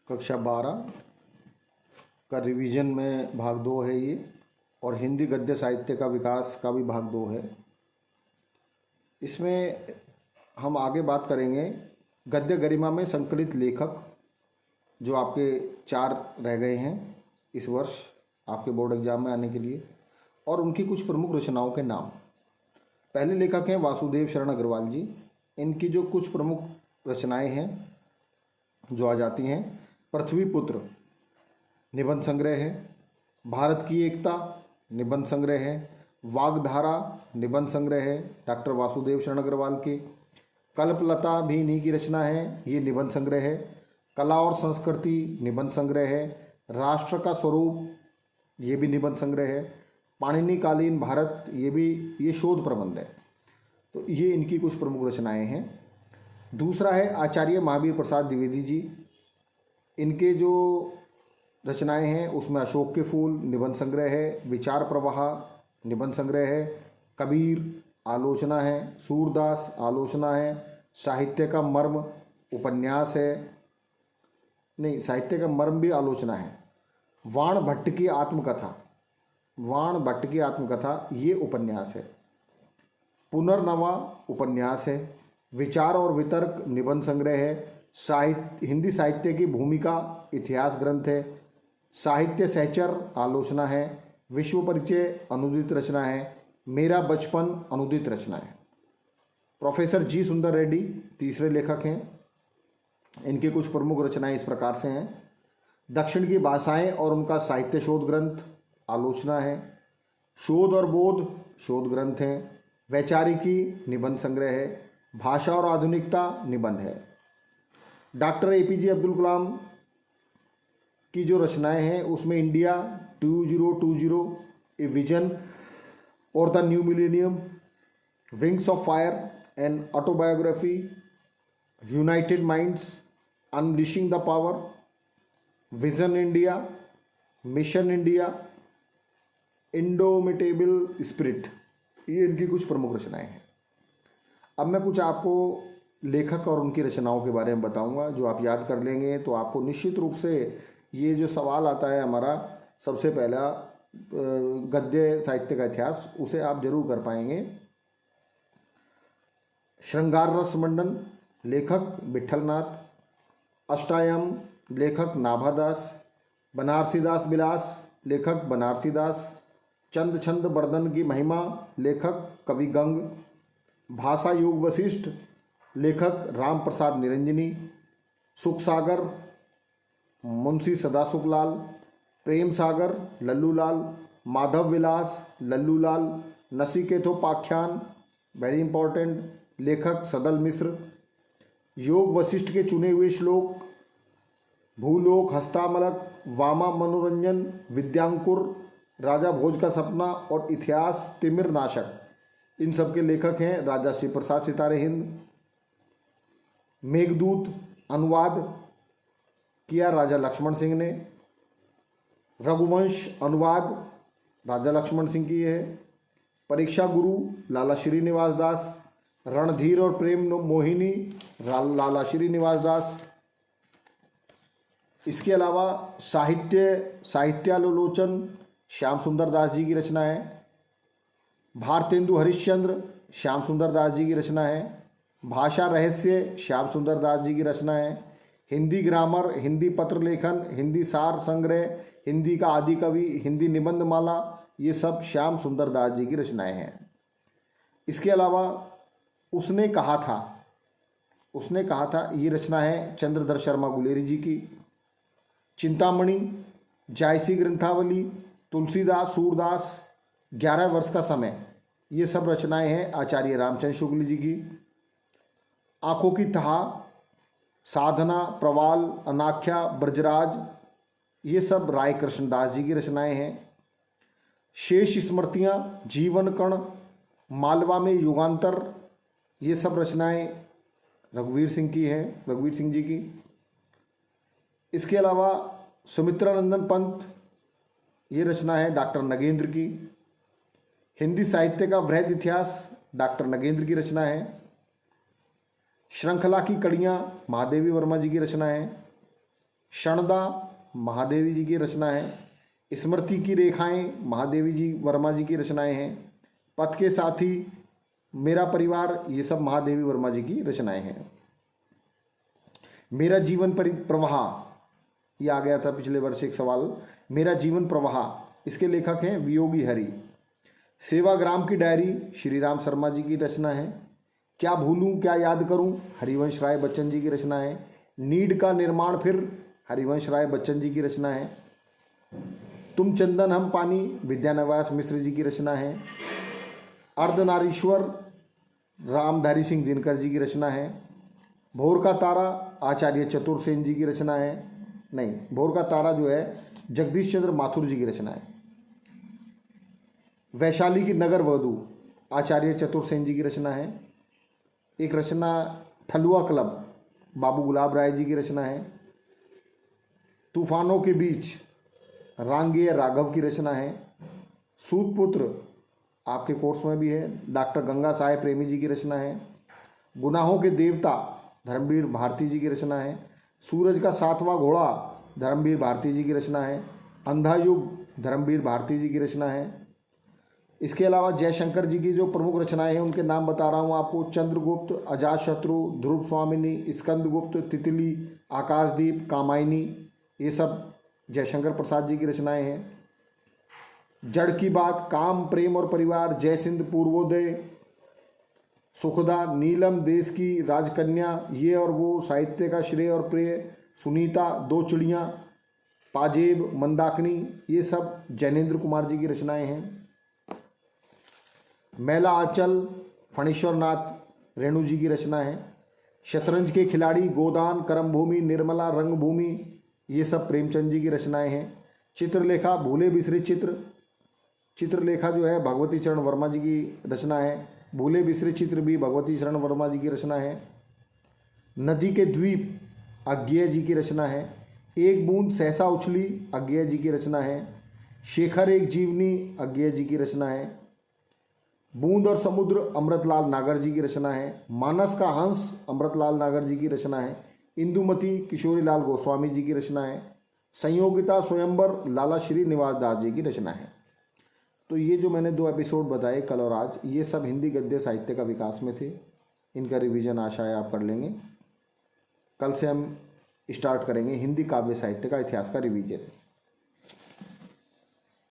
कक्षा 12 का रिवीजन में भाग 2 है ये, और हिंदी गद्य साहित्य का विकास का भी भाग 2 है। इसमें हम आगे बात करेंगे गद्य गरिमा में संकलित लेखक, जो आपके 4 रह गए हैं इस वर्ष आपके बोर्ड एग्जाम में आने के लिए, और उनकी कुछ प्रमुख रचनाओं के नाम। पहले लेखक हैं वासुदेव शरण अग्रवाल जी। इनकी जो कुछ प्रमुख रचनाएं हैं जो आ जाती हैं, पृथ्वी पुत्र निबंध संग्रह है, भारत की एकता निबंध संग्रह है, वाग्धारा निबंध संग्रह है डॉक्टर वासुदेव शरण अग्रवाल के, कल्पलता भी इन्हीं की रचना है, ये निबंध संग्रह है, कला और संस्कृति निबंध संग्रह है, राष्ट्र का स्वरूप ये भी निबंध संग्रह है, पाणिनि कालीन भारत ये शोध प्रबंध है। तो ये इनकी कुछ प्रमुख रचनाएं हैं। दूसरा है आचार्य महावीर प्रसाद द्विवेदी जी। इनके जो रचनाएं हैं उसमें अशोक के फूल निबंध संग्रह है, विचार प्रवाह निबंध संग्रह है, कबीर आलोचना है, सूरदास आलोचना है, साहित्य का मर्म उपन्यास है, नहीं साहित्य का मर्म भी आलोचना है, वाण भट्ट की आत्मकथा ये उपन्यास है, पुनर्नवा उपन्यास है, विचार और वितर्क निबंध संग्रह है, हिंदी साहित्य की भूमिका इतिहास ग्रंथ है, साहित्य सहचर आलोचना है, विश्व परिचय अनुदित रचना है, मेरा बचपन अनुदित रचना है। प्रोफेसर जी सुंदर रेड्डी तीसरे लेखक हैं। इनके कुछ प्रमुख रचनाएं इस प्रकार से हैं। दक्षिण की भाषाएं और उनका साहित्य शोध ग्रंथ आलोचना है, शोध और बोध शोध ग्रंथ हैं, वैचारिकी निबंध संग्रह है, भाषा और आधुनिकता निबंध है। डॉक्टर APJ अब्दुल कलाम की जो रचनाएं हैं उसमें इंडिया 2020 ए विजन और the new millennium, wings of fire and autobiography, United minds, unleashing the power, vision India, mission India, indomitable spirit, ये इनकी कुछ प्रमुख रचनाएं हैं। अब मैं कुछ आपको लेखक और उनकी रचनाओं के बारे में बताऊंगा, जो आप याद कर लेंगे तो आपको निश्चित रूप से ये जो सवाल आता है हमारा सबसे पहला गद्य साहित्य का इतिहास, उसे आप जरूर कर पाएंगे। श्रृंगार रस मंडन लेखक विठलनाथ, अष्टायम लेखक नाभादास, बनारसीदास विलास लेखक बनारसीदास, चंद छंद बर्दन की महिमा लेखक कवि गंग, भाषा योग वशिष्ठ लेखक राम प्रसाद निरंजनी, सुख सागर मुंशी सदासुखलाल, प्रेम सागर लल्लूलाल, माधव विलास लल्लूलाल, नचिकेतोपाख्यान वेरी इंपॉर्टेंट लेखक सदल मिश्र, योग वशिष्ठ के चुने हुए श्लोक, भूलोक हस्तामलक, वामा मनोरंजन, विद्यांकुर, राजा भोज का सपना और इतिहास तिमिर नाशक, इन सब के लेखक हैं राजा श्री प्रसाद सितारे हिंद। मेघदूत अनुवाद किया राजा लक्ष्मण सिंह ने, रघुवंश अनुवाद राजा लक्ष्मण सिंह की है, परीक्षा गुरु लाला श्रीनिवास दास, रणधीर और प्रेम मोहिनी लाला श्रीनिवास दास। इसके अलावा साहित्यालोचन श्याम सुंदर दास जी की रचना है, भारतेंदु हरिश्चंद्र श्याम सुंदर दास जी की रचना है, भाषा रहस्य श्याम सुंदर दास जी की रचना है, हिंदी ग्रामर, हिंदी पत्र लेखन, हिंदी सार संग्रह, हिंदी का आदि कवि, हिंदी निबंध माला, ये सब श्याम सुंदर दास जी की रचनाएं हैं। इसके अलावा उसने कहा था ये रचना है चंद्रधर शर्मा गुलेरी जी की। चिंतामणि, जायसी ग्रंथावली, तुलसीदास, सूरदास, 11 वर्ष का समय, ये सब रचनाएं हैं आचार्य रामचंद्र शुक्ल जी की। आंखों की तहा, साधना, प्रवाल, अनाख्या, ब्रजराज, ये सब राय कृष्णदास जी की रचनाएं हैं। शेष स्मृतियाँ, जीवन कण, मालवा में युगांतर, ये सब रचनाएं रघुवीर सिंह जी की। इसके अलावा सुमित्रानंदन पंत, ये रचना है डॉक्टर नगेंद्र की। हिंदी साहित्य का वृहद इतिहास डॉक्टर नगेंद्र की रचना है। श्रृंखला की कड़ियाँ महादेवी वर्मा जी की रचना है। क्षणदा महादेवी जी की रचना है। स्मृति की रेखाएं महादेवी जी वर्मा जी की रचनाएं हैं। पथ के साथी, मेरा परिवार, ये सब महादेवी वर्मा जी की रचनाएं हैं। मेरा जीवन प्रवाह, ये आ गया था पिछले वर्ष एक सवाल। मेरा जीवन प्रवाह, इसके लेखक हैं वियोगी हरि। सेवाग्राम की डायरी श्री राम शर्मा जी की रचना है। क्या भूलूं क्या याद करूं, हरिवंश राय बच्चन जी की रचना है। नीड का निर्माण फिर, हरिवंश राय बच्चन जी की रचना है। तुम चंदन हम पानी, विद्यानवास मिश्र जी की रचना है। अर्धनारीश्वर, रामधारी सिंह दिनकर जी की रचना है। भोर का तारा, आचार्य चतुर सेन जी की रचना है। नहीं, भोर का तारा जो है जगदीश चंद्र माथुर जी की रचना है। वैशाली की नगर वधू, आचार्य चतुर सेन जी की रचना है। एक रचना ठलुआ क्लब, बाबू गुलाब राय जी की रचना है। तूफानों के बीच, रांगेय राघव की रचना है। सूतपुत्र आपके कोर्स में भी है, डॉक्टर गंगा साय प्रेमी जी की रचना है। गुनाहों के देवता, धर्मवीर भारती जी की रचना है। सूरज का सातवां घोड़ा, धर्मवीर भारती जी की रचना है। अंधा युग, धर्मवीर भारती जी की रचना है। इसके अलावा जयशंकर जी की जो प्रमुख रचनाएं हैं उनके नाम बता रहा हूँ आपको। चंद्रगुप्त, अजातशत्रु, ध्रुव स्वामिनी, स्कंदगुप्त, तितली, आकाशदीप, कामायनी, ये सब जयशंकर प्रसाद जी की रचनाएं हैं। जड़ की बात, काम, प्रेम और परिवार, जय सिंध, पूर्वोदय, सुखदा, नीलम, देश की राजकन्या, ये और वो, साहित्य का श्रेय और प्रेय, सुनीता, दो चिड़ियाँ, पाजेब, मंदाकिनी, ये सब जैनेन्द्र कुमार जी की रचनाएं हैं। मैला आंचल, फणीश्वर नाथ रेणु जी की रचना है। शतरंज के खिलाड़ी, गोदान, करमभूमि, निर्मला, रंगभूमि, ये सब प्रेमचंद जी की रचनाएं हैं। चित्रलेखा, भूले बिसरे चित्र, चित्रलेखा जो है भगवती चरण वर्मा जी की रचना है। भूले बिसरे चित्र भी भगवती चरण वर्मा जी की रचना है। नदी के द्वीप, अज्ञेय जी की रचना है। एक बूंद सहसा उछली, अज्ञेय जी की रचना है। शेखर एक जीवनी, अज्ञेय जी की रचना है। बूंद और समुद्र, अमृतलाल नागर जी की रचना है। मानस का हंस, अमृतलाल नागर जी की रचना है। इंदुमती, किशोरीलाल गोस्वामी जी की रचना है। संयोगिता, स्वयंवर, लाला श्री निवास दास जी की रचना है। तो ये जो मैंने 2 एपिसोड बताए कल और आज, ये सब हिंदी गद्य साहित्य का विकास में थे। इनका रिवीजन आशा है आप कर लेंगे। कल से हम स्टार्ट करेंगे हिंदी काव्य साहित्य का इतिहास का रिवीजन।